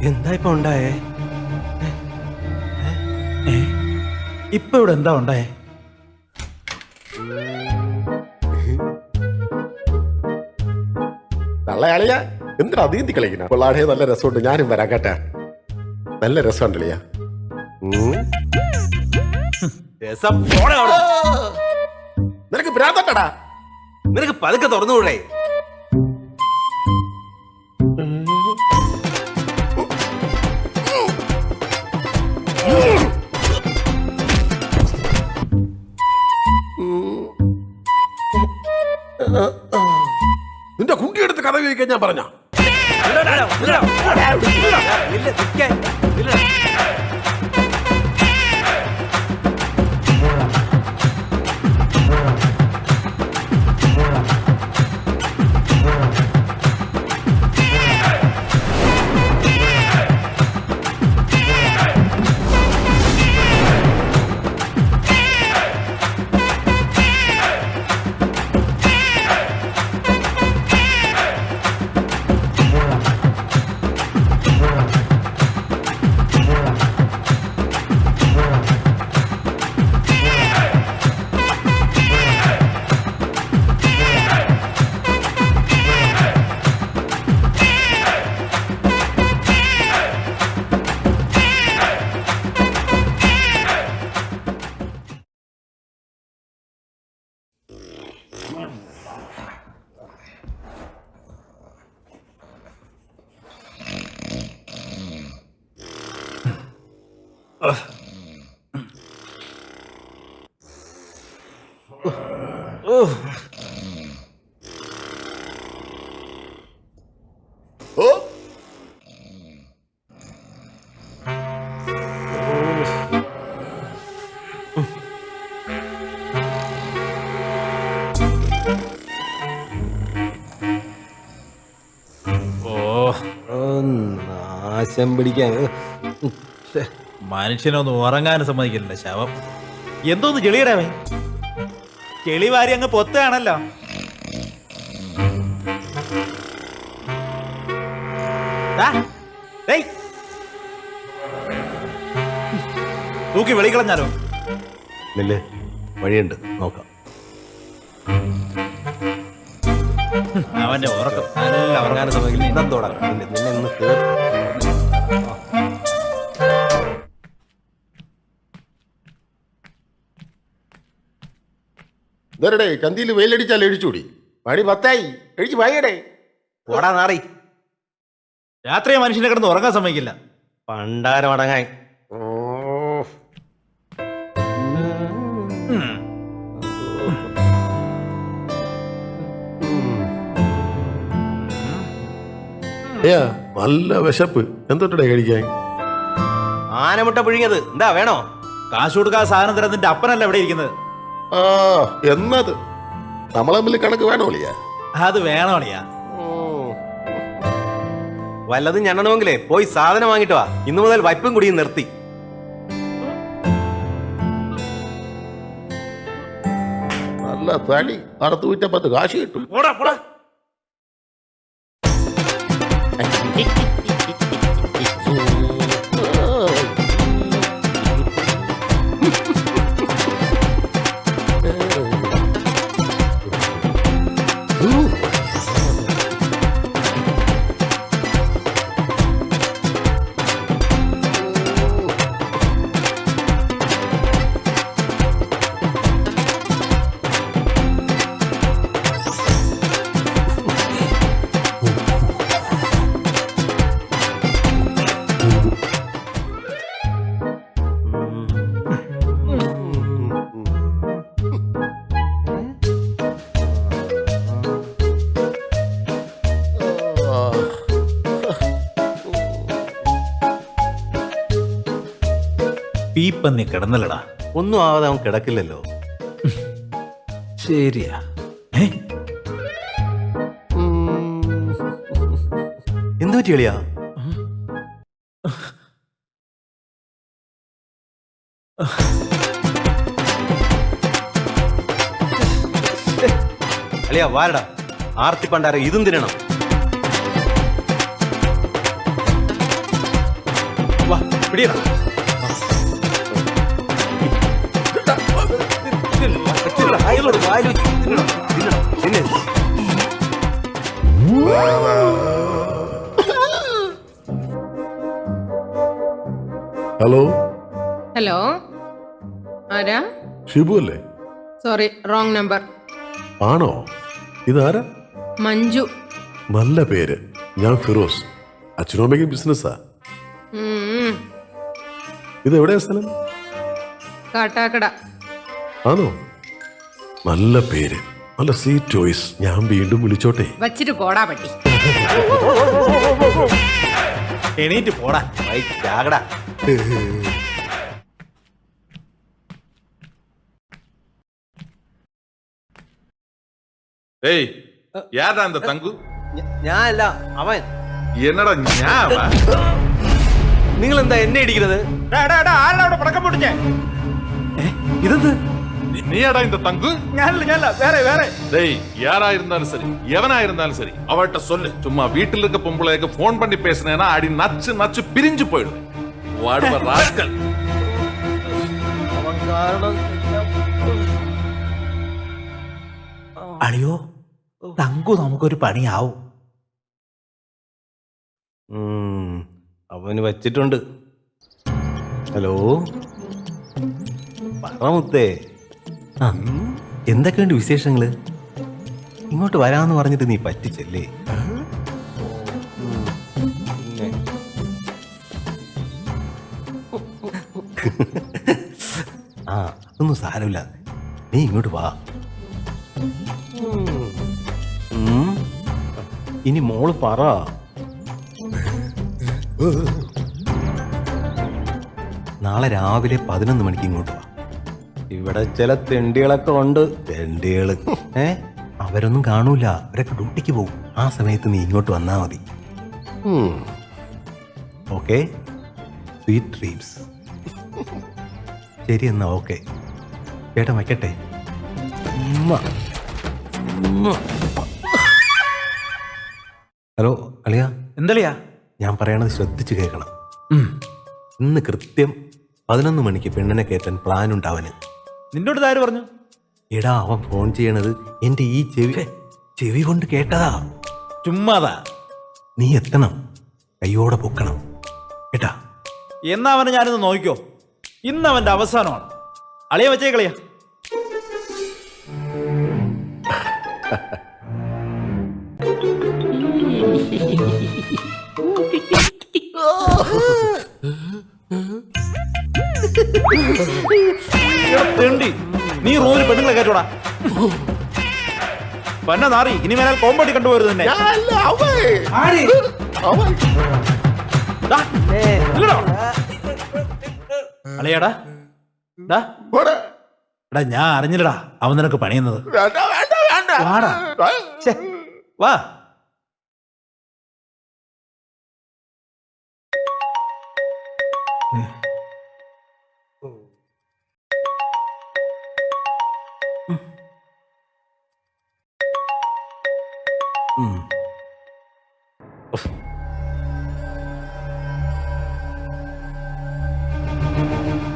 എന്താ ഇപ്പൊ ഉണ്ടായേ? ഇപ്പൊ ഇവിടെ എന്താ ഉണ്ടായേ? നല്ല കളിയാ. എന്തിനാ നീന്തി കളിക്കുന്ന? പിള്ളാടെ നല്ല രസമുണ്ട്. ഞാനും വരാം കേട്ടാ. നല്ല രസമുണ്ട് കളിയാ. രസം പോടാ അവിടെ. നിനക്ക് ഭ്രാന്തട്ടടാ. നിനക്ക് പതുക്കെ തുറന്നുകൂടെ? നിന്റെ കുട്ടിയെടുത്ത് കഥ ചോദിക്കാൻ ഞാൻ പറഞ്ഞ ഓ നാശം പിടിക്കാൻ. മനുഷ്യനൊന്നും ഉറങ്ങാനും സമ്മതിക്കില്ല ശവം. എന്തോന്ന് ചെളിയിടാവേ? ചെളി വാരി അങ്ങ് പൊത്താണല്ലോ. തൂക്കി വെളിക്കളഞ്ഞാലോ? നെല്ല് വഴിയുണ്ട്, നോക്കാം. അവന്റെ ഉറക്കം നല്ല ഉറങ്ങാനും സമ്മതിക്കില്ല. ഇന്നത്തോടെ നിന്നെ ഇന്ന് കേറി. ഇതരടേ ചന്തിയിൽ വെയിലടിച്ചാൽ എഴിച്ചൂടി. മണി 10 എഴിച്ച് വായടേ. പോടാ നാറി. രാത്രി മനുഷ്യനെ കിടന്ന് ഉറങ്ങാൻ സമ്മതിക്കില്ല. പണ്ടാരം അടങ്ങാൻ. നല്ല വിശപ്പ്. എന്തൊട്ടേ കഴിക്കാൻ? ആനമുട്ട പുഴുങ്ങിയത്. എന്താ വേണോ? കാശ് കൊടുക്കാതെ സാധനം തരാൻ നിന്റെ അപ്പനല്ല ഇവിടെ ഇരിക്കുന്നത്. ആ എന്നത് നമ്മളെ തമ്മിൽ കണക്ക് വേണോളിയാ? അത് വേണോളിയാ. വല്ലതും ഞെണ്ണണമെങ്കിലേ പോയി സാധനം വാങ്ങിട്ട് വാ. ഇന്നു മുതൽ വൈപ്പും കുടിയും നിർത്തി. നല്ല തടി. അറുത്ത് 110 കാശ് കിട്ടും. പോടാ പോടാ. പീപ്പന്നി കിടന്നല്ലടാ. ഒന്നും ആവാതെ അവൻ കിടക്കില്ലല്ലോ. ശരിയാ. എന്തു പറ്റി കളിയാ? അളിയാ വാരടാ. ആർത്തി പണ്ടാര ഇതും തിന്നണം. പിടിയടാ. ഹലോ ഹലോ ആരാ? ഷിബു അല്ലേ? Sorry, wrong number. ആണോ? ഇതാരാ? മഞ്ജു. നല്ല പേര്. ഞാൻ ഫിറോസ്. അച്ഛനും അമ്മയ്ക്കും ബിസിനസ്സാ. ഉം. ഇത് എവിടെയാ സ്ഥലം? കാട്ടാക്കട. ആണോ? നല്ല പേര്, നല്ല സ്വീറ്റ് ചോയ്സ്. ഞാൻ വീണ്ടും വിളിച്ചോട്ടെ? വച്ചിട്ട് പോടാ പറ്റി. എണീറ്റ് പോടാ. ചാകടാ. ஏய் யாரா அந்த தங்கு? ഞാനല്ല അവൻ. என்னடா ஞாபா? നിങ്ങൾ എന്താ എന്നെ ഇടിക്കുന്നത്? ആരാടാ അവിടെ പടക്കം പൊട്ടിച്ചേ? ഇതെന്ത്? நீயாடா இந்த தங்கு? ഞാനല്ല, വേറെ. டேய் யாரா இருந்தாலும் சரி, எவனா இருந்தாலும் சரி, அவட்ட சொல்லு. சும்மா வீட்டுல இருக்க பொம்பளைக்கு போன் பண்ணி பேசினேன்னா அடி நச்சு நச்சு பிரிஞ்சு போயிடுவேன். வாடுவ ராஸ்கல். അവൻ കാരണം അളിയോ, തങ്കു നമുക്കൊരു പണിയാവും. അവന് വച്ചിട്ടുണ്ട്. ഹലോ പറമുത്തേ, എന്തൊക്കെയുണ്ട് വിശേഷങ്ങള്? ഇങ്ങോട്ട് വരാന്ന് പറഞ്ഞിട്ട് നീ പറ്റിച്ചല്ലേ? പിന്നെ ആ, അതൊന്നും സാരമില്ല, നീ ഇങ്ങോട്ട് വാ. ഇനി മോള് പറ. നാളെ രാവിലെ 11 മണിക്ക് ഇങ്ങോട്ട് വാ. ഇവിടെ ചില തെണ്ടികളൊക്കെ ഉണ്ട്. തെണ്ടികള് അവരൊന്നും കാണൂല, അവരൊക്കെ ഡ്യൂട്ടിക്ക് പോകും. ആ സമയത്ത് നീ ഇങ്ങോട്ട് വന്നാ മതി. Okay, sweet dreams. ശരി എന്നാ, ഓക്കെ ചേട്ടൻ വയ്ക്കട്ടെ. ഹലോ അളിയാ. എന്തളിയാ? ഞാൻ പറയണത് ശ്രദ്ധിച്ചു കേൾക്കണം. ഇന്ന് കൃത്യം 11 മണിക്ക് പെണ്ണിനെ കയറ്റാൻ പ്ലാൻ ഉണ്ട് അവന്. നിന്നോട് ആര് പറഞ്ഞു? എടാ, അവൻ ഫോൺ ചെയ്യണത് എന്റെ ഈ ചെവി കൊണ്ട് കേട്ടതാ. ചുമ്മാതാ. നീ എത്തണം, കയ്യോടെ പൊക്കണം കേട്ടാ. എന്നാ അവനെ ഞാനിന്ന് നോക്കിക്കോ. ഇന്ന് അവന്റെ അവസാനമാണ്. അളിയ വെച്ചേക്കളിയാ. തെണ്ടി, നീ റൂമിൽ പെണ്ണുങ്ങളെ കയറ്റോടാ. പന്ന നാറി, ഇനി മേലാൽ കോമ്പൗണ്ടി കണ്ടുപോരുത് തന്നെ. അളിയാടാ, എടാ ഞാൻ അറിഞ്ഞില്ലടാ അവൻ നിനക്ക് പണിയുന്നത്. വാടാ, വാ.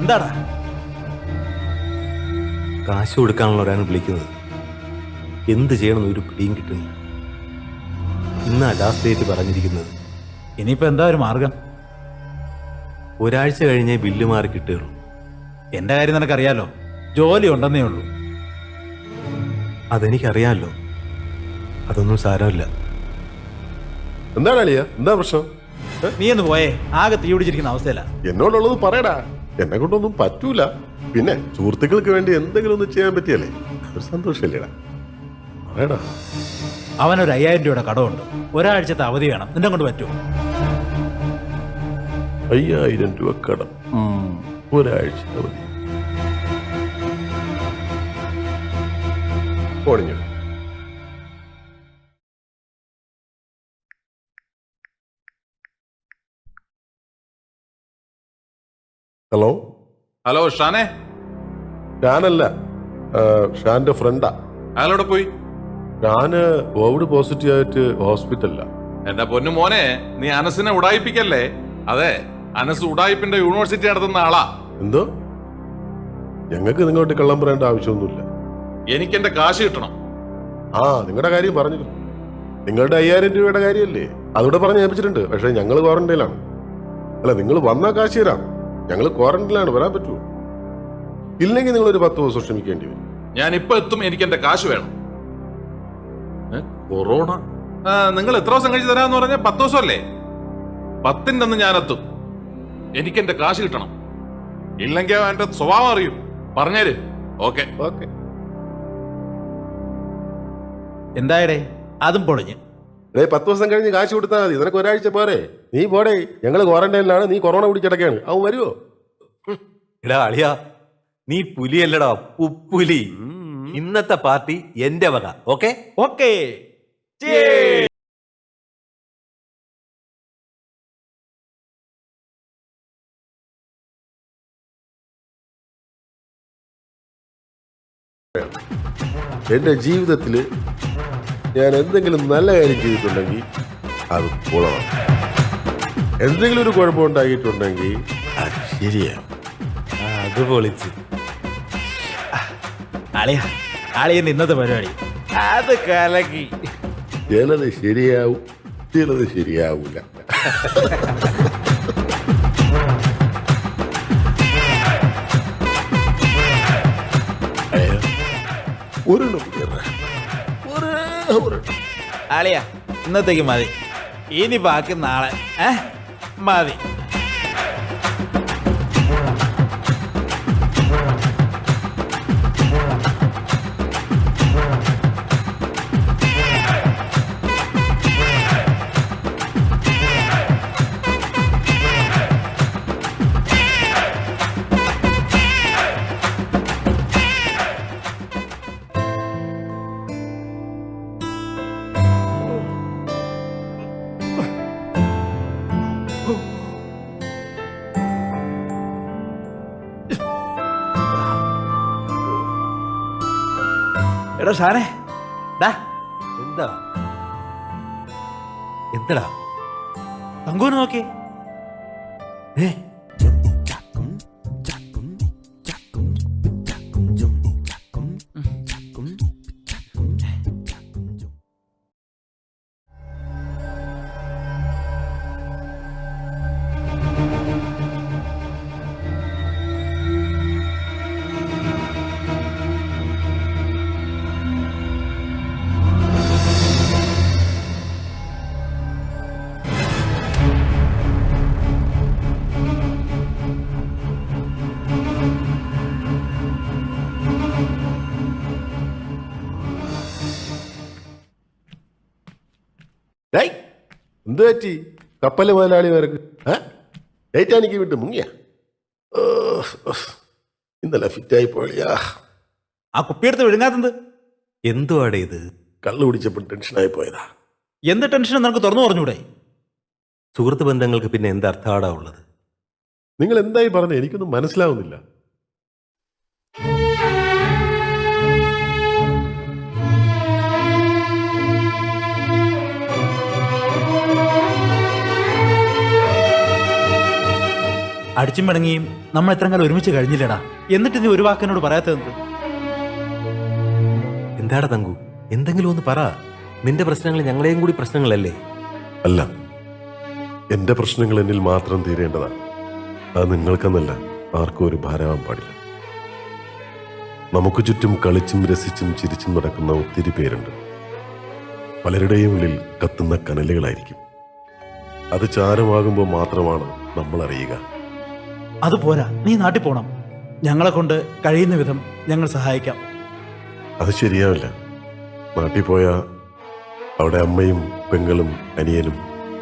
എന്താടാ? കാശ് കൊടുക്കാനുള്ളവരാണ് വിളിക്കുന്നത്. എന്ത് ചെയ്യണമെന്ന് ഒരു പിടിയും കിട്ടുന്നു. ഇന്നാ ലാസ്റ്റ് ഡേറ്റ് പറഞ്ഞിരിക്കുന്നത്. ഇനിയിപ്പോ എന്താ ഒരു മാർഗം? ഒരാഴ്ച കഴിഞ്ഞേ ബില്ല് മാറി കിട്ടുകയുള്ളൂ. എന്റെ കാര്യം നിനക്കറിയാലോ, ജോലി ഉണ്ടെന്നേ ഉള്ളൂ. അതെനിക്കറിയാമല്ലോ, അതൊന്നും സാരമില്ല. എന്താണ് അളിയ? എന്താ പ്രശ്നം? നീ ഒന്ന് പോയേ, ആകെ തീ പിടിച്ചിരിക്കുന്ന അവസ്ഥയില. എന്നോടുള്ളത് പറയടാ. എന്നെ കൊണ്ടൊന്നും പറ്റൂല. പിന്നെ സുഹൃത്തുക്കൾക്ക് വേണ്ടി എന്തെങ്കിലും ഒന്ന് ചെയ്യാൻ പറ്റിയല്ലേ ഒരു സന്തോഷമല്ലേടാ? പറയടാ. അവനൊരു 5000 രൂപയുടെ കടമുണ്ട്. ഒരാഴ്ചത്തെ അവധി വേണം. നിന്നെ കൊണ്ട് പറ്റുമോ? 5000 രൂപ കടം, ഒരാഴ്ച അവധി. പൊളിഞ്ഞു. ഹലോ. ഹലോ ഷാനെ. ഷാനല്ല, ഷാന്റെ ഫ്രണ്ടാ. അയാളോടെ പോയി? ഷാന് കോവിഡ് പോസിറ്റീവ് ആയിട്ട് ഹോസ്പിറ്റലില്ല. എന്റെ പൊന്നു മോനെ, നീ അനസിനെ ഉടായിപ്പിക്കല്ലേ. അതെ, അനസ് ഉടായിപ്പിന്റെ യൂണിവേഴ്സിറ്റി നടത്തുന്ന ആളാ. എന്തോ? ഞങ്ങൾക്ക് നിങ്ങളോട്ട് കള്ളം പറയേണ്ട ആവശ്യമൊന്നുമില്ല. എനിക്ക് എന്റെ കാശ് കിട്ടണം. ആ, നിങ്ങളുടെ കാര്യം പറഞ്ഞിരുന്നു. നിങ്ങളുടെ 5000 രൂപയുടെ കാര്യമല്ലേ, അതോടെ പറഞ്ഞ് ഏൽപ്പിച്ചിട്ടുണ്ട്. പക്ഷെ ഞങ്ങൾ ക്വാറന്റൈനിലാണ്. അല്ല, നിങ്ങൾ വന്നാൽ കാശ് തരാം. ഞങ്ങൾ ക്വാറന്റൈനിലാണ്, വരാൻ പറ്റുമോ? ഇല്ലെങ്കിൽ നിങ്ങൾ ഒരു 10 ദിവസം ക്ഷമിക്കേണ്ടി വരും. ഞാൻ ഇപ്പൊ എത്തും, എനിക്ക് എന്റെ കാശ് വേണം. കൊറോണ നിങ്ങൾ എത്ര ദിവസം കഴിച്ച് തരാന്ന് പറഞ്ഞ 10 ദിവസം അല്ലേ? 10ന്റെ അന്ന് ഞാൻ എത്തും. എനിക്ക് എന്റെ കാശ് കിട്ടണം. ഇല്ലെങ്കിൽ എന്റെ സ്വഭാവം അറിയും. പറഞ്ഞേര്. ഓക്കെ. ഓക്കെ. എന്തായടേ അതും പൊളിഞ്ഞ്. 10 ദിവസം കഴിഞ്ഞ് കാശ് കൊടുത്താൽ മതി. നിനക്ക് ഒരാഴ്ച പോരെ? നീ പോടേ. ഞങ്ങൾ ക്വാറന്റൈനിലാണ്. നീ കൊറോണ പിടിച്ചടക്കാണ്. അവൻ വരുമോ? എടാ അളിയാ, നീ പുലിയല്ലടാ, പുപ്പുലി. ഇന്നത്തെ പാർട്ടി എന്റെ വക. Okay okay. എന്റെ ജീവിതത്തിൽ ഞാൻ എന്തെങ്കിലും നല്ല കാര്യം ചെയ്തിട്ടുണ്ടെങ്കിൽ അത് കുളമാണ്. എന്തെങ്കിലും ഒരു കുഴപ്പമുണ്ടായിട്ടുണ്ടെങ്കിൽ അത് ശരിയാണ്. അത് പൊളിച്ച്. അളിയ അളിയന്റെ ഇന്നത്തെ പരിപാടി അത് കലക്കി. ചിലത് ശരിയാവും, ചിലത് ശരിയാവൂല. അളിയ ഇന്നത്തേക്ക് മതി. ഇനി ബാക്കി നാളെ മതി. എടാ ഷാനെ, ഡാ എന്താ എന്തടാ തങ്കൂന് നോക്കി. ഏ എന്ത് പറ്റി? കപ്പല് മുതലാളി പേർക്ക് ടൈറ്റാനിക്ക് വിട്ട് മുങ്ങിയ? ഇന്നലെ ഫിറ്റായി പോളിയാ. ആ കുപ്പിയെടുത്ത് വിഴുങ്ങാത്തത് എന്തുവാടേ ഇത്? കള്ളു കുടിച്ചപ്പോൾ ടെൻഷനായി പോയതാ. എന്ത് ടെൻഷൻ നിനക്ക് തുറന്നു പറഞ്ഞൂടെ? സുഹൃത്ത് ബന്ധങ്ങൾക്ക് പിന്നെ എന്ത് അർത്ഥാടാ ഉള്ളത്? നിങ്ങൾ എന്തായി പറഞ്ഞത്? എനിക്കൊന്നും മനസ്സിലാവുന്നില്ല. അടിച്ചും പിണങ്ങിയും നമ്മൾ എത്ര കാലം ഒരുമിച്ച് കഴിഞ്ഞില്ലടാ. എന്നിട്ട് നീ ഒരു വാക്കിനോട് പറയാത്തത്? എന്താടാ തങ്കു, എന്തെങ്കിലും ഒന്ന് പറ. നിന്റെ പ്രശ്നങ്ങൾ ഞങ്ങളെയും കൂടി പ്രശ്നങ്ങളല്ലേ? അല്ല, എന്റെ പ്രശ്നങ്ങൾ എന്നിൽ മാത്രം തീരേണ്ടതാണ്. അത് നിങ്ങൾക്കെന്നല്ല, ആർക്കും ഒരു ഭാരമാൻ പാടില്ല. നമുക്ക് ചുറ്റും കളിച്ചും രസിച്ചും ചിരിച്ചും നടക്കുന്ന ഒത്തിരി പേരുണ്ട്. പലരുടെയും ഉള്ളിൽ കത്തുന്ന കനലുകളായിരിക്കും. അത് ചാരമാകുമ്പോൾ മാത്രമാണ് നമ്മൾ അറിയുക. അത് പോരാ, നീ നാട്ടിൽ പോണം. ഞങ്ങളെ കൊണ്ട് കഴിയുന്ന വിധം ഞങ്ങൾ സഹായിക്കാം. അത് ശരിയാവില്ല. നാട്ടിൽ പോയാൽ അവിടെ അമ്മയും പെങ്ങളും അനിയനും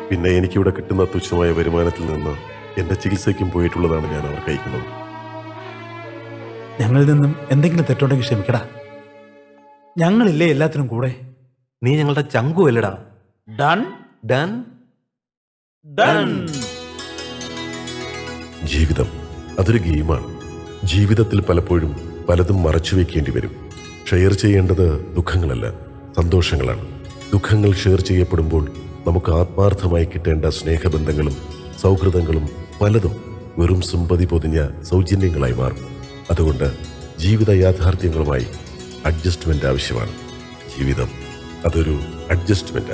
പിന്നെ എനിക്കിവിടെ കിട്ടുന്ന തുച്ഛമായ വരുമാനത്തിൽ നിന്ന് എന്റെ ചികിത്സയ്ക്കും പോയിട്ടുള്ളതാണ് ഞാൻ അവർക്ക് അയക്കുന്നത്. ഞങ്ങളിൽ നിന്നും എന്തെങ്കിലും തെറ്റുണ്ടെങ്കിൽ ക്ഷമിക്കടാ. ഞങ്ങളില്ലേ എല്ലാത്തിനും കൂടെ. നീ ഞങ്ങളുടെ ചങ്കു അല്ലടാ. Done done done. ജീവിതം അതൊരു ഗെയിമാണ്. ജീവിതത്തിൽ പലപ്പോഴും പലതും മറച്ചു വെക്കേണ്ടി വരും. ഷെയർ ചെയ്യേണ്ടത് ദുഃഖങ്ങളല്ല, സന്തോഷങ്ങളാണ്. ദുഃഖങ്ങൾ ഷെയർ ചെയ്യപ്പെടുമ്പോൾ നമുക്ക് ആത്മാർത്ഥമായി കിട്ടേണ്ട സ്നേഹബന്ധങ്ങളും സൗഹൃദങ്ങളും പലതും വെറും സിമ്പതി പൊതിഞ്ഞ സൗജന്യങ്ങളായി മാറും. അതുകൊണ്ട് ജീവിത യാഥാർത്ഥ്യങ്ങളുമായി അഡ്ജസ്റ്റ്മെന്റ് ആവശ്യമാണ്. ജീവിതം അതൊരു അഡ്ജസ്റ്റ്മെന്റ്.